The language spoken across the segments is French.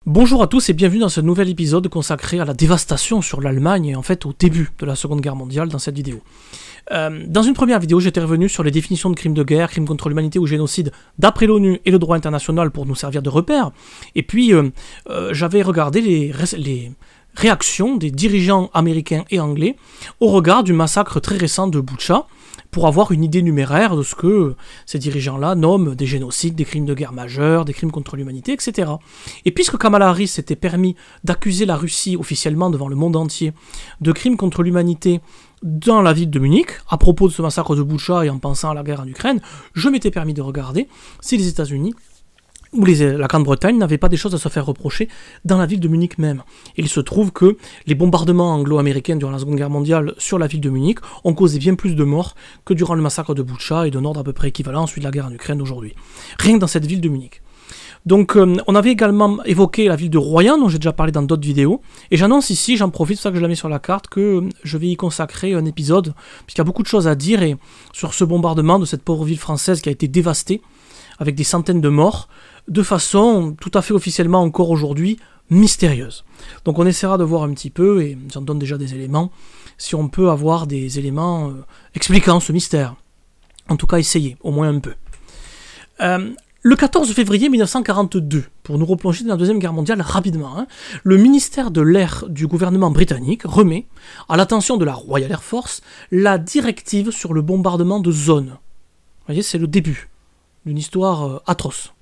Bonjour à tous et bienvenue dans ce nouvel épisode consacré à la dévastation sur l'Allemagne et en fait au début de la Seconde Guerre mondiale dans cette vidéo. Dans une première vidéo, j'étais revenu sur les définitions de crimes de guerre, crimes contre l'humanité ou génocide d'après l'ONU et le droit international pour nous servir de repère. Et puis j'avais regardé les réactions des dirigeants américains et anglais au regard du massacre très récent de Boutcha, pour avoir une idée numéraire de ce que ces dirigeants-là nomment des génocides, des crimes de guerre majeurs, des crimes contre l'humanité, etc. Et puisque Kamala Harris s'était permis d'accuser la Russie officiellement devant le monde entier de crimes contre l'humanité dans la ville de Munich, à propos de ce massacre de Boutcha et en pensant à la guerre en Ukraine, je m'étais permis de regarder si les États-Unis ou la Grande-Bretagne n'avaient pas des choses à se faire reprocher dans la ville de Munich même. Il se trouve que les bombardements anglo-américains durant la Seconde Guerre mondiale sur la ville de Munich ont causé bien plus de morts que durant le massacre de Boutcha et d'un ordre à peu près équivalent à celui de la guerre en Ukraine aujourd'hui. Rien que dans cette ville de Munich. Donc on avait également évoqué la ville de Royan, dont j'ai déjà parlé dans d'autres vidéos, et j'annonce ici, j'en profite, c'est pour ça que je la mets sur la carte, que je vais y consacrer un épisode, puisqu'il y a beaucoup de choses à dire et sur ce bombardement de cette pauvre ville française qui a été dévastée, avec des centaines de morts, de façon tout à fait officiellement encore aujourd'hui mystérieuse. Donc on essaiera de voir un petit peu, et j'en donne déjà des éléments, si on peut avoir des éléments expliquant ce mystère. En tout cas essayer, au moins un peu. Le 14 février 1942, pour nous replonger dans la Deuxième Guerre mondiale rapidement, le ministère de l'Air du gouvernement britannique remet à l'attention de la Royal Air Force la directive sur le bombardement de zones. Vous voyez, c'est le début d'une histoire atroce.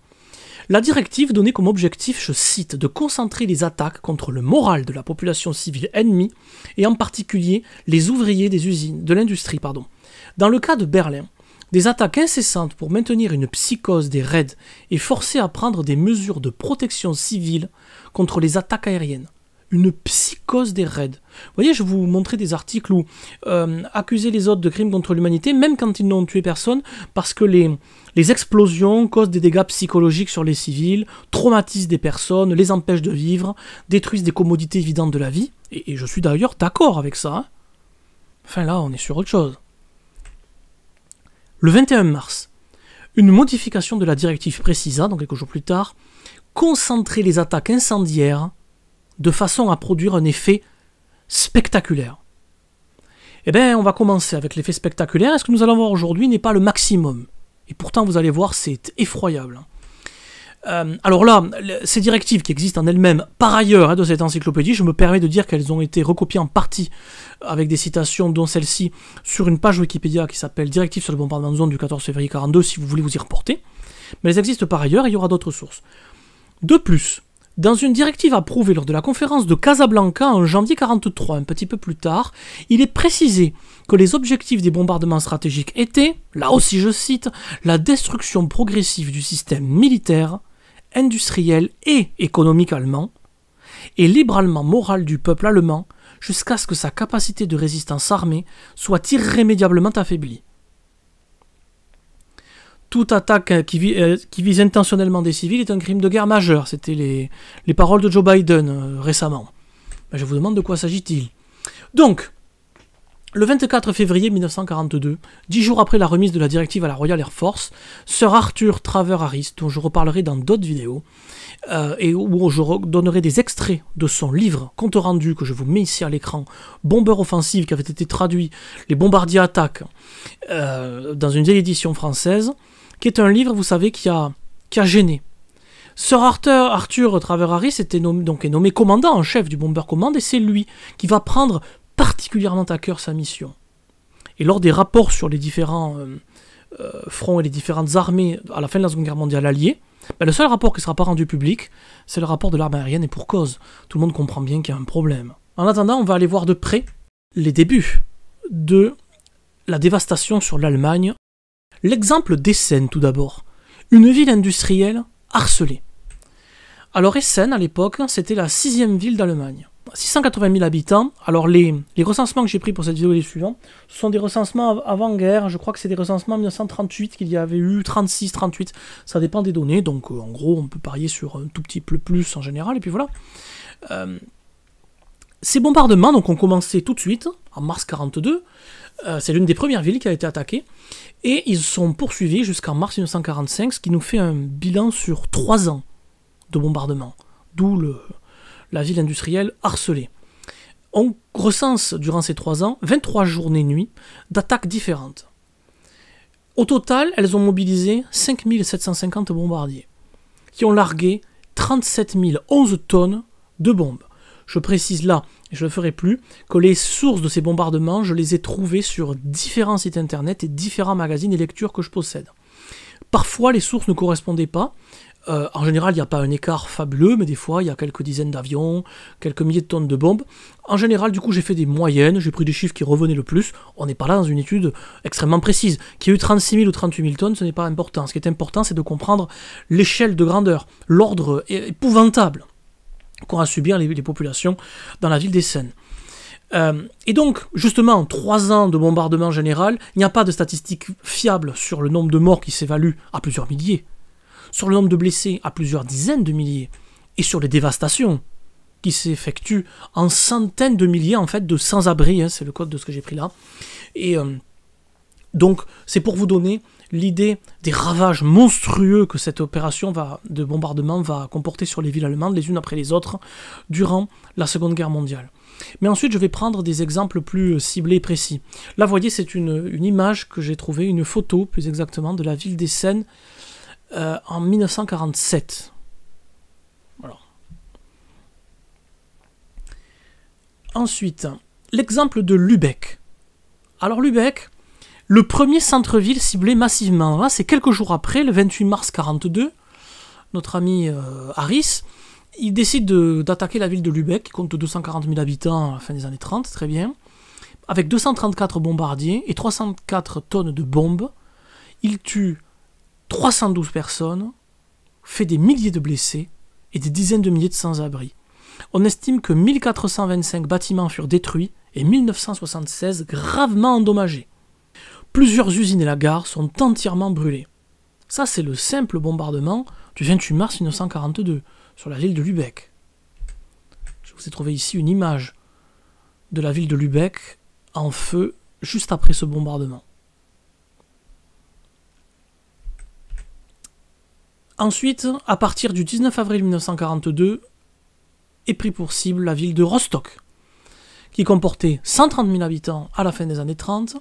La directive donnait comme objectif, je cite, de concentrer les attaques contre le moral de la population civile ennemie, et en particulier les ouvriers des usines, de l'industrie, pardon. Dans le cas de Berlin, des attaques incessantes pour maintenir une psychose des raids et forcer à prendre des mesures de protection civile contre les attaques aériennes. Une psychose des raids. Vous voyez, je vais vous montrer des articles où accuser les autres de crimes contre l'humanité, même quand ils n'ont tué personne, parce que les explosions causent des dégâts psychologiques sur les civils, traumatisent des personnes, les empêchent de vivre, détruisent des commodités évidentes de la vie, et je suis d'ailleurs d'accord avec ça. Enfin là, on est sur autre chose. Le 21 mars, une modification de la directive précisa, donc quelques jours plus tard, concentrer les attaques incendiaires de façon à produire un effet spectaculaire. Eh bien, on va commencer avec l'effet spectaculaire, et ce que nous allons voir aujourd'hui n'est pas le maximum. Et pourtant, vous allez voir, c'est effroyable. Alors là, ces directives qui existent en elles-mêmes, par ailleurs, de cette encyclopédie, je me permets de dire qu'elles ont été recopiées en partie avec des citations, dont celle-ci, sur une page Wikipédia qui s'appelle « Directive sur le bombardement de zone du 14 février 42 », si vous voulez vous y reporter. Mais elles existent par ailleurs, et il y aura d'autres sources. De plus, dans une directive approuvée lors de la conférence de Casablanca en janvier 1943, un petit peu plus tard, il est précisé que les objectifs des bombardements stratégiques étaient, là aussi je cite, la destruction progressive du système militaire, industriel et économique allemand, et l'ébranlement moral du peuple allemand jusqu'à ce que sa capacité de résistance armée soit irrémédiablement affaiblie. Toute attaque qui vise intentionnellement des civils est un crime de guerre majeur. C'était les paroles de Joe Biden récemment. Ben, je vous demande de quoi s'agit-il. Donc, le 24 février 1942, 10 jours après la remise de la directive à la Royal Air Force, Sir Arthur Traver Harris, dont je reparlerai dans d'autres vidéos, et où je donnerai des extraits de son livre compte rendu que je vous mets ici à l'écran, Bomber Offensive, qui avait été traduit, Les bombardiers attaquent, dans une vieille édition française, qui est un livre, vous savez, qui a gêné. Sir Arthur Traver Harris est nommé commandant en chef du Bomber Command, et c'est lui qui va prendre particulièrement à cœur sa mission. Et lors des rapports sur les différents fronts et les différentes armées à la fin de la Seconde Guerre mondiale alliée, le seul rapport qui ne sera pas rendu public, c'est le rapport de l'armée aérienne, et pour cause. Tout le monde comprend bien qu'il y a un problème. En attendant, on va aller voir de près les débuts de la dévastation sur l'Allemagne. L'exemple d'Essen, tout d'abord. Une ville industrielle harcelée. Alors Essen, à l'époque, c'était la 6e ville d'Allemagne. 680 000 habitants. Alors les recensements que j'ai pris pour cette vidéo et les suivants, ce sont des recensements avant-guerre. Je crois que c'est des recensements en 1938 qu'il y avait eu, 36, 38. Ça dépend des données, donc en gros on peut parier sur un tout petit peu plus en général, et puis voilà. Ces bombardements donc, ont commencé tout de suite, en mars 1942. C'est l'une des premières villes qui a été attaquée. Et ils sont poursuivis jusqu'en mars 1945, ce qui nous fait un bilan sur 3 ans de bombardement. d'où la ville industrielle harcelée. On recense durant ces 3 ans 23 journées-nuits d'attaques différentes. Au total, elles ont mobilisé 5750 bombardiers, qui ont largué 37 011 tonnes de bombes. Je précise là, et je ne le ferai plus, que les sources de ces bombardements, je les ai trouvées sur différents sites internet et différents magazines et lectures que je possède. Parfois, les sources ne correspondaient pas. En général, il n'y a pas un écart fabuleux, mais des fois, il y a quelques dizaines d'avions, quelques milliers de tonnes de bombes. En général, du coup, j'ai fait des moyennes, j'ai pris des chiffres qui revenaient le plus. On n'est pas là dans une étude extrêmement précise. Qu'il y ait eu 36 000 ou 38 000 tonnes, ce n'est pas important. Ce qui est important, c'est de comprendre l'échelle de grandeur, l'ordre épouvantable qu'ont à subir les populations dans la ville d'Essen. Et donc, justement, 3 ans de bombardement général, il n'y a pas de statistiques fiables sur le nombre de morts qui s'évalue à plusieurs milliers, sur le nombre de blessés à plusieurs dizaines de milliers, et sur les dévastations qui s'effectuent en centaines de milliers en fait de sans-abri, hein, c'est le code de ce que j'ai pris là. Et donc, c'est pour vous donner l'idée des ravages monstrueux que cette opération de bombardement va comporter sur les villes allemandes, les unes après les autres, durant la Seconde Guerre mondiale. Mais ensuite, je vais prendre des exemples plus ciblés et précis. Là, vous voyez, c'est une image que j'ai trouvée, une photo plus exactement, de la ville d'Essen en 1947. Voilà. Ensuite, l'exemple de Lübeck. Alors Lübeck, le premier centre-ville ciblé massivement, là, c'est quelques jours après, le 28 mars 1942, notre ami Harris, il décide d'attaquer la ville de Lübeck, qui compte 240 000 habitants à la fin des années 30, très bien. Avec 234 bombardiers et 304 tonnes de bombes, il tue 312 personnes, fait des milliers de blessés et des dizaines de milliers de sans-abri. On estime que 1425 bâtiments furent détruits et 1976 gravement endommagés. Plusieurs usines et la gare sont entièrement brûlées. Ça, c'est le simple bombardement du 28 mars 1942 sur la ville de Lübeck. Je vous ai trouvé ici une image de la ville de Lübeck en feu juste après ce bombardement. Ensuite, à partir du 19 avril 1942, est pris pour cible la ville de Rostock, qui comportait 130 000 habitants à la fin des années 30.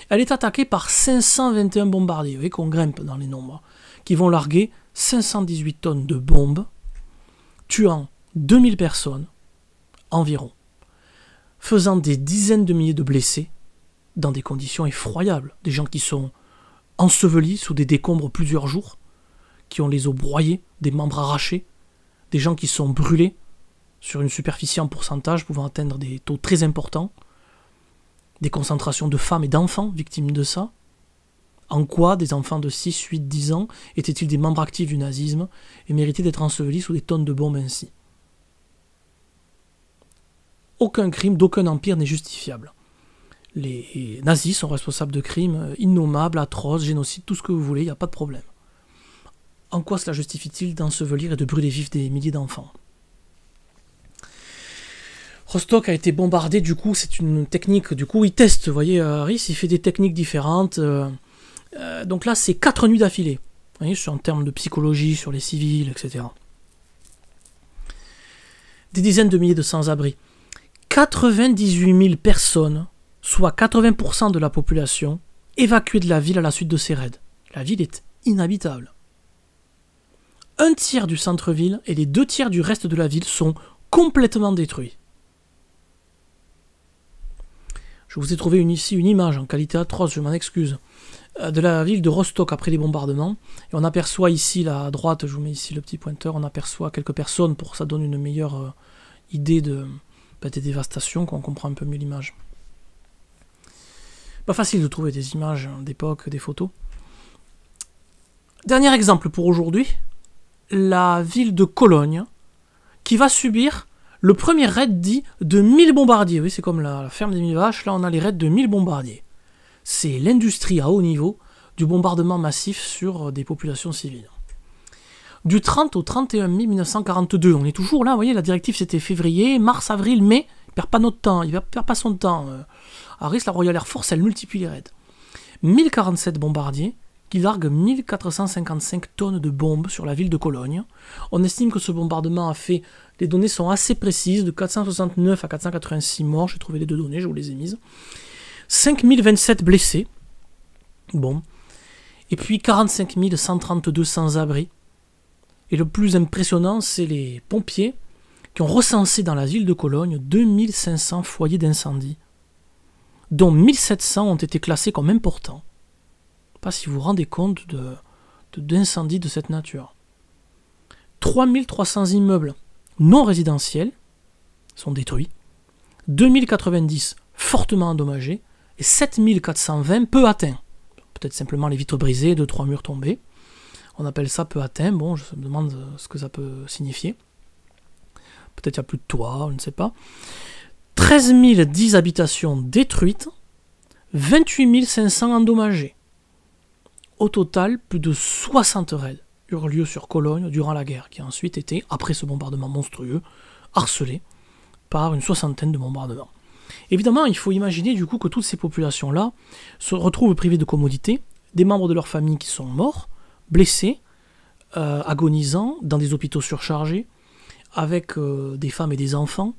Elle est attaquée par 521 bombardiers, vous voyez qu'on grimpe dans les nombres, qui vont larguer 518 tonnes de bombes, tuant 2000 personnes environ, faisant des dizaines de milliers de blessés dans des conditions effroyables. Des gens qui sont ensevelis sous des décombres plusieurs jours, qui ont les os broyés, des membres arrachés, des gens qui sont brûlés sur une superficie en pourcentage pouvant atteindre des taux très importants, des concentrations de femmes et d'enfants victimes de ça. En quoi des enfants de 6, 8, 10 ans étaient-ils des membres actifs du nazisme et méritaient d'être ensevelis sous des tonnes de bombes ainsi? Aucun crime d'aucun empire n'est justifiable. Les nazis sont responsables de crimes innommables, atroces, génocides, tout ce que vous voulez, il n'y a pas de problème. En quoi cela justifie-t-il d'ensevelir et de brûler vifs des milliers d'enfants? Rostock a été bombardé, du coup, c'est une technique, du coup, il teste, vous voyez, Harris, il fait des techniques différentes. Donc là, c'est 4 nuits d'affilée, vous voyez, en termes de psychologie, sur les civils, etc. Des dizaines de milliers de sans-abri. 98 000 personnes, soit 80% de la population, évacuées de la ville à la suite de ces raids. La ville est inhabitable. Un tiers du centre-ville et les 2 tiers du reste de la ville sont complètement détruits. Je vous ai trouvé ici une image en qualité atroce, je m'en excuse, de la ville de Rostock après les bombardements. Et on aperçoit ici, là, à droite, je vous mets ici le petit pointeur, on aperçoit quelques personnes pour que ça donne une meilleure idée des dévastations, qu'on comprend un peu mieux l'image. Pas facile de trouver des images d'époque, des photos. Dernier exemple pour aujourd'hui, la ville de Cologne, qui va subir le premier raid dit de 1000 bombardiers. Oui, c'est comme la ferme des 1000 vaches, là on a les raids de 1000 bombardiers. C'est l'industrie à haut niveau du bombardement massif sur des populations civiles. Du 30 au 31 mai 1942, on est toujours là, vous voyez, la directive c'était février, mars, avril, mai, il perd pas notre temps, il perd pas son temps. Harris, la Royal Air Force, elle multiplie les raids. 1047 bombardiers, qui largue 1455 tonnes de bombes sur la ville de Cologne. On estime que ce bombardement a fait, les données sont assez précises, de 469 à 486 morts, j'ai trouvé les deux données, je vous les ai mises. 5027 blessés, bon, et puis 45 132 sans-abri. Et le plus impressionnant, c'est les pompiers qui ont recensé dans la ville de Cologne 2500 foyers d'incendie, dont 1700 ont été classés comme importants. Pas si vous vous rendez compte d'incendies de cette nature. 3300 immeubles non résidentiels sont détruits, 2090 fortement endommagés et 7420 peu atteints. Peut-être simplement les vitres brisées, 2-3 murs tombés. On appelle ça peu atteint, bon, je me demande ce que ça peut signifier. Peut-être il n'y a plus de toit, je ne sais pas. 13 010 habitations détruites, 28 500 endommagées. Au total, plus de 60 raids eurent lieu sur Cologne durant la guerre, qui a ensuite été, après ce bombardement monstrueux, harcelé par une soixantaine de bombardements. Évidemment, il faut imaginer du coup que toutes ces populations-là se retrouvent privées de commodités, des membres de leur famille qui sont morts, blessés, agonisants, dans des hôpitaux surchargés, avec des femmes et des enfants.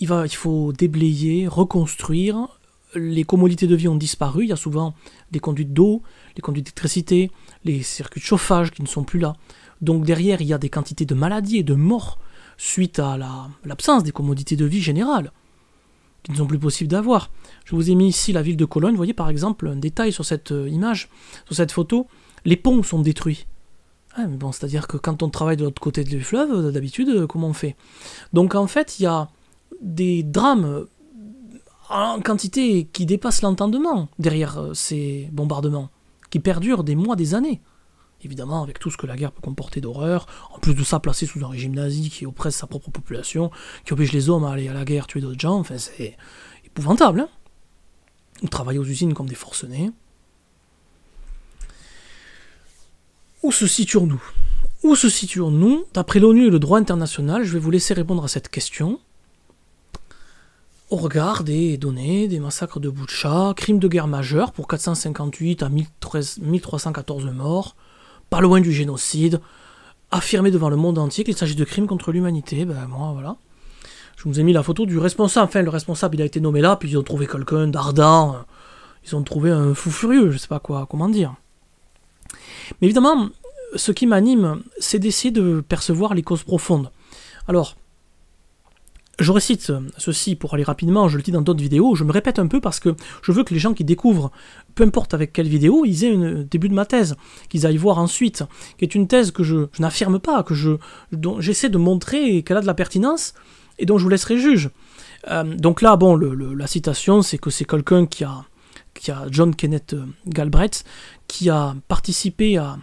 Il faut déblayer, reconstruire. Les commodités de vie ont disparu. Il y a souvent des conduites d'eau, les conduites d'électricité, les circuits de chauffage qui ne sont plus là. Donc derrière, il y a des quantités de maladies et de morts suite à l'absence des commodités de vie générales qui ne sont plus possibles d'avoir. Je vous ai mis ici la ville de Cologne. Vous voyez par exemple un détail sur cette image, sur cette photo. Les ponts sont détruits. Ah, mais bon, c'est-à-dire que quand on travaille de l'autre côté du fleuve, d'habitude, comment on fait? Donc en fait, il y a des drames en quantité qui dépasse l'entendement derrière ces bombardements, qui perdurent des mois, des années. Évidemment, avec tout ce que la guerre peut comporter d'horreur, en plus de ça, placé sous un régime nazi qui oppresse sa propre population, qui oblige les hommes à aller à la guerre, tuer d'autres gens, enfin c'est épouvantable, hein. Ou travailler aux usines comme des forcenés. Où se situons-nous? Où se situons-nous? D'après l'ONU et le droit international, je vais vous laisser répondre à cette question. Au regard des données, des massacres de Boutcha, crimes de guerre majeurs pour 458 à 1314 morts, pas loin du génocide, affirmé devant le monde entier qu'il s'agit de crimes contre l'humanité, ben moi voilà. Je vous ai mis la photo du responsable, enfin le responsable il a été nommé là, puis ils ont trouvé quelqu'un d'ardent, ils ont trouvé un fou furieux, je sais pas comment dire. Mais évidemment, ce qui m'anime, c'est d'essayer de percevoir les causes profondes. Alors, je récite ceci pour aller rapidement, je le dis dans d'autres vidéos, je me répète un peu parce que je veux que les gens qui découvrent, peu importe avec quelle vidéo, ils aient un début de ma thèse, qu'ils aillent voir ensuite, qui est une thèse que je n'affirme pas, dont j'essaie de montrer qu'elle a de la pertinence et dont je vous laisserai juge. Donc là, bon, la citation, c'est que c'est quelqu'un qui a John Kenneth Galbraith, qui a participé à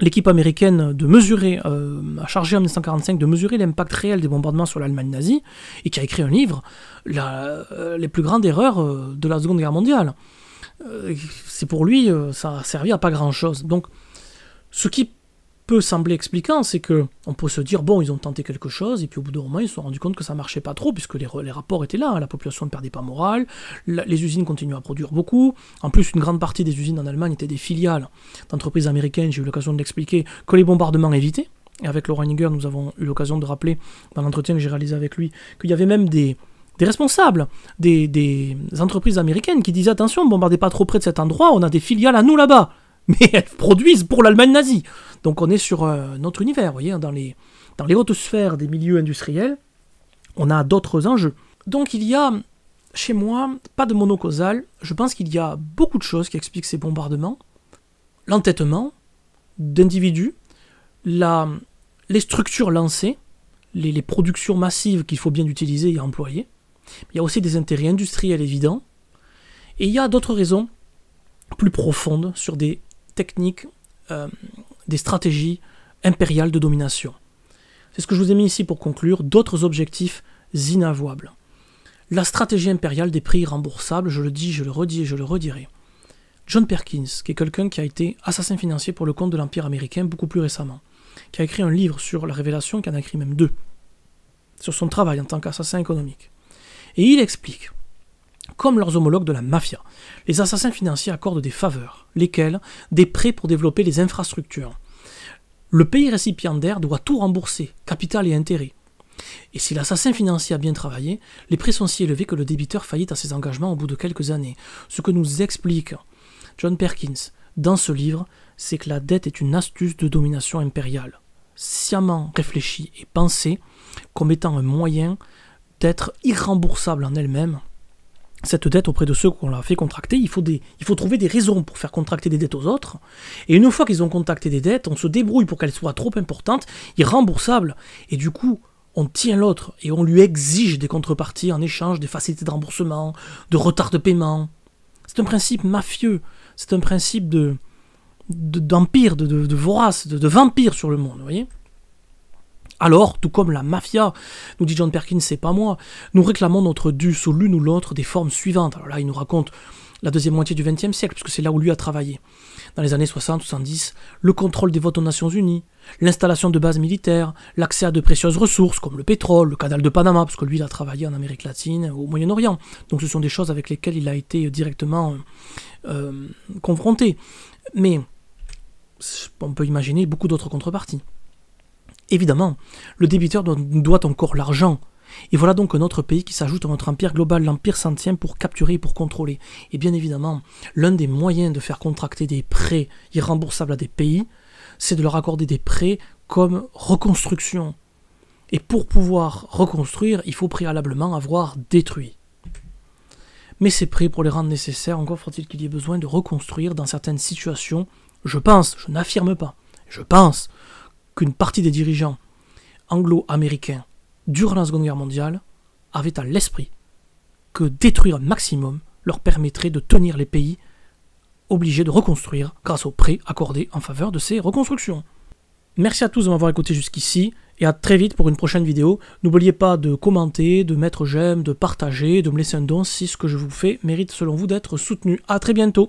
l'équipe américaine de mesurer, a chargé en 1945 de mesurer l'impact réel des bombardements sur l'Allemagne nazie, et qui a écrit un livre, les plus grandes erreurs de la Seconde Guerre mondiale. C'est pour lui, ça a servi à pas grand-chose. Donc, ce qui peut sembler expliquant, c'est que on peut se dire, bon, ils ont tenté quelque chose, et puis au bout d'un moment, ils se sont rendus compte que ça marchait pas trop, puisque les rapports étaient là, hein, la population ne perdait pas morale, les usines continuaient à produire beaucoup, en plus, une grande partie des usines en Allemagne étaient des filiales d'entreprises américaines, j'ai eu l'occasion de l'expliquer, que les bombardements évitaient, et avec Laurent Niger, nous avons eu l'occasion de rappeler, dans l'entretien que j'ai réalisé avec lui, qu'il y avait même des responsables des entreprises américaines qui disaient, attention, ne bombardez pas trop près de cet endroit, on a des filiales à nous là-bas, mais elles produisent pour l'Allemagne nazie. Donc on est sur notre univers, vous voyez, dans les hautes sphères des milieux industriels, on a d'autres enjeux. Donc il y a, chez moi, pas de monocausal, je pense qu'il y a beaucoup de choses qui expliquent ces bombardements, l'entêtement d'individus, les structures lancées, les productions massives qu'il faut bien utiliser et employer, il y a aussi des intérêts industriels évidents, et il y a d'autres raisons plus profondes sur des techniques, des stratégies impériales de domination. C'est ce que je vous ai mis ici pour conclure, d'autres objectifs inavouables. La stratégie impériale des prix remboursables, je le dis, je le redis et je le redirai. John Perkins, qui est quelqu'un qui a été assassin financier pour le compte de l'Empire américain beaucoup plus récemment, qui a écrit un livre sur la révélation, qui en a écrit même 2, sur son travail en tant qu'assassin économique. Et il explique Comme leurs homologues de la mafia, les assassins financiers accordent des faveurs, lesquelles des prêts pour développer les infrastructures. Le pays récipiendaire doit tout rembourser, capital et intérêt. Et si l'assassin financier a bien travaillé, les prêts sont si élevés que le débiteur faillit à ses engagements au bout de quelques années. Ce que nous explique John Perkins dans ce livre, c'est que la dette est une astuce de domination impériale, sciemment réfléchie et pensée comme étant un moyen d'être irremboursable en elle-même. Cette dette auprès de ceux qu'on l'a fait contracter, il faut trouver des raisons pour faire contracter des dettes aux autres. Et une fois qu'ils ont contracté des dettes, on se débrouille pour qu'elles soient trop importantes, irremboursables. Et du coup, on tient l'autre et on lui exige des contreparties en échange des facilités de remboursement, de retard de paiement. C'est un principe mafieux, c'est un principe d'empire, de vorace, de vampire sur le monde, vous voyez ? Alors, tout comme la mafia, nous dit John Perkins, c'est pas moi, nous réclamons notre dû sous l'une ou l'autre des formes suivantes. Alors là, il nous raconte la deuxième moitié du XXe siècle, puisque c'est là où lui a travaillé. Dans les années 60-70, le contrôle des votes aux Nations Unies, l'installation de bases militaires, l'accès à de précieuses ressources comme le pétrole, le canal de Panama, parce que lui, il a travaillé en Amérique latine, au Moyen-Orient. Donc ce sont des choses avec lesquelles il a été directement confronté. Mais on peut imaginer beaucoup d'autres contreparties. Évidemment, le débiteur nous doit encore l'argent. Et voilà donc un autre pays qui s'ajoute à notre empire global, l'empire s'en tient pour capturer et pour contrôler. Et bien évidemment, l'un des moyens de faire contracter des prêts irremboursables à des pays, c'est de leur accorder des prêts comme reconstruction. Et pour pouvoir reconstruire, il faut préalablement avoir détruit. Mais ces prêts, pour les rendre nécessaires, encore faut-il qu'il y ait besoin de reconstruire dans certaines situations. Je n'affirme pas, je pense qu'une partie des dirigeants anglo-américains durant la Seconde Guerre mondiale avaient à l'esprit que détruire un maximum leur permettrait de tenir les pays obligés de reconstruire grâce aux prêts accordés en faveur de ces reconstructions. Merci à tous de m'avoir écouté jusqu'ici et à très vite pour une prochaine vidéo. N'oubliez pas de commenter, de mettre j'aime, de partager, de me laisser un don si ce que je vous fais mérite selon vous d'être soutenu. À très bientôt.